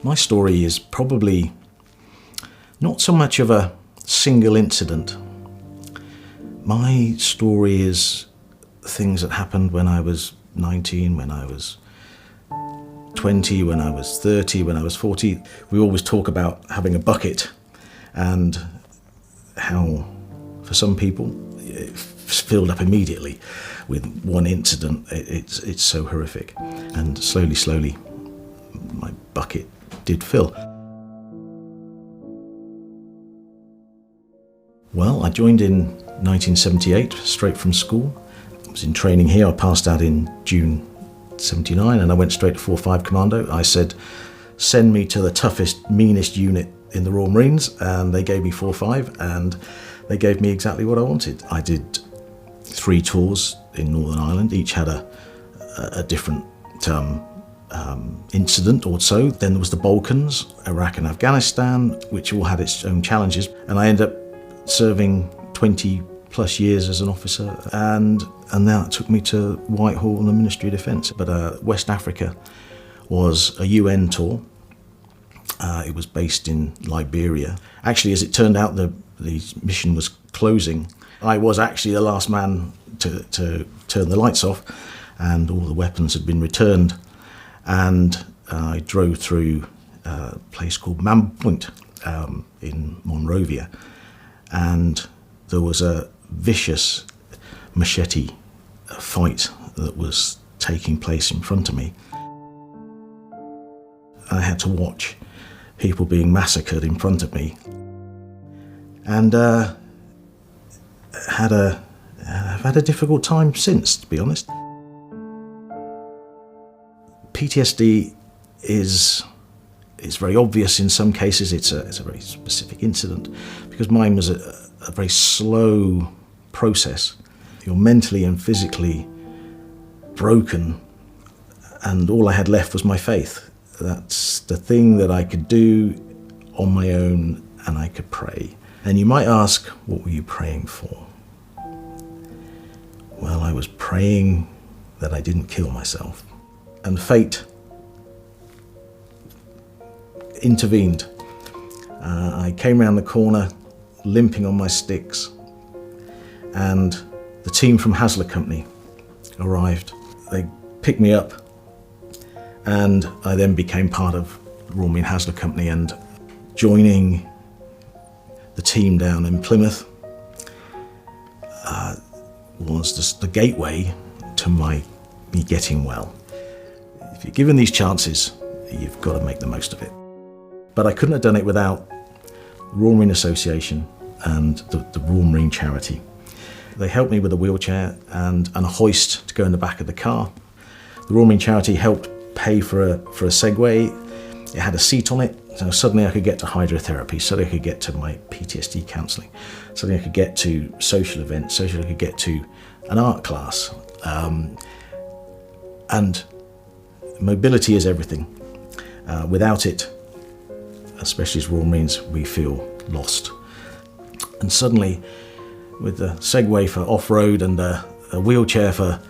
My story is probably not so much of a single incident. My story is things that happened when I was 19, when I was 20, when I was 30, when I was 40. We always talk about having a bucket and how for some people it's filled up immediately with one incident. It's so horrific. And slowly, my bucket did fill. Well, I joined in 1978, straight from school. I was in training here. I passed out in June 79 and I went straight to 4-5 Commando. I said, send me to the toughest, meanest unit in the Royal Marines, and they gave me 4-5 and they gave me exactly what I wanted. I did 3 tours in Northern Ireland. Each had a different incident or so. Then there was the Balkans, Iraq and Afghanistan, which all had its own challenges. And I ended up serving 20 plus years as an officer, and that took me to Whitehall and the Ministry of Defence. But West Africa was a UN tour. It was based in Liberia. Actually, as it turned out, the mission was closing. I was actually the last man to turn the lights off, and all the weapons had been returned. And I drove through a place called Mam Point in Monrovia, and there was a vicious machete fight that was taking place in front of me. I had to watch people being massacred in front of me, and I've had a difficult time since, to be honest. PTSD is very obvious in some cases. It's a very specific incident, because mine was a very slow process. You're mentally and physically broken, and all I had left was my faith. That's the thing that I could do on my own, and I could pray. And you might ask, what were you praying for? Well, I was praying that I didn't kill myself. And fate intervened. I came round the corner limping on my sticks, and the team from Hasler Company arrived. They picked me up, and I then became part of the Royal Marine Hasler Company, and joining the team down in Plymouth was just the gateway to me getting well. If you're given these chances, you've got to make the most of it. But I couldn't have done it without the Royal Marine Association and the Royal Marine Charity. They helped me with a wheelchair and a hoist to go in the back of the car. The Royal Marine Charity helped pay for a Segway. It had a seat on it, so suddenly I could get to hydrotherapy, suddenly I could get to my PTSD counselling, suddenly I could get to social events, suddenly I could get to an art class. And mobility is everything. Without it, especially as Royal Marines, we feel lost. And suddenly, with the Segway for off-road and a wheelchair for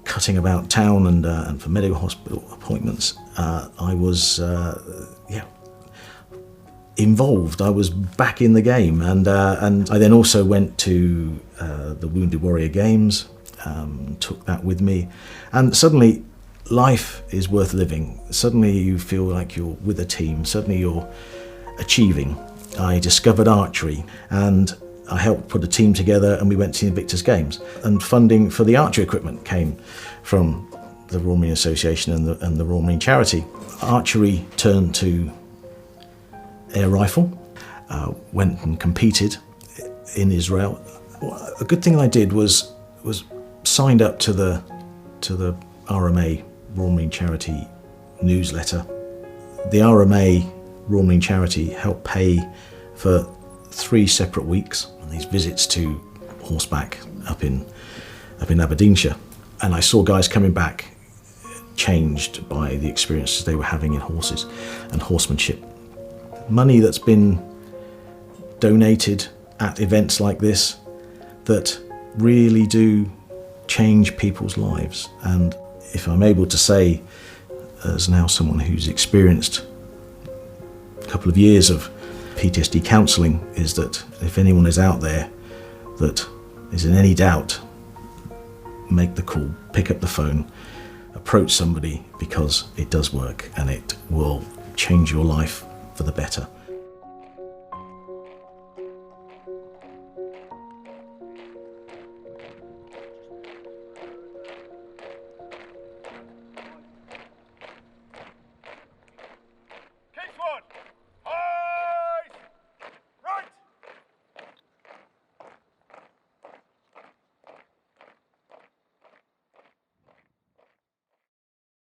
cutting about town and for medical hospital appointments, I was involved. I was back in the game, and I then also went to the Wounded Warrior Games, took that with me, and suddenly life is worth living. Suddenly you feel like you're with a team, suddenly you're achieving. I discovered archery, and I helped put a team together, and we went to the Invictus Games, and funding for the archery equipment came from the Royal Marine Association and the Royal Marine Charity. Archery turned to air rifle, went and competed in Israel. A good thing I did was signed up to the RMA, Royal Marine Charity newsletter. The RMA, Royal Marine Charity, helped pay for 3 separate weeks on these visits to horseback up in Aberdeenshire. And I saw guys coming back changed by the experiences they were having in horses and horsemanship. Money that's been donated at events like this that really do change people's lives. And if I'm able to say, as now someone who's experienced couple of years of PTSD counselling is that if anyone is out there that is in any doubt, make the call, pick up the phone, approach somebody, because it does work and it will change your life for the better.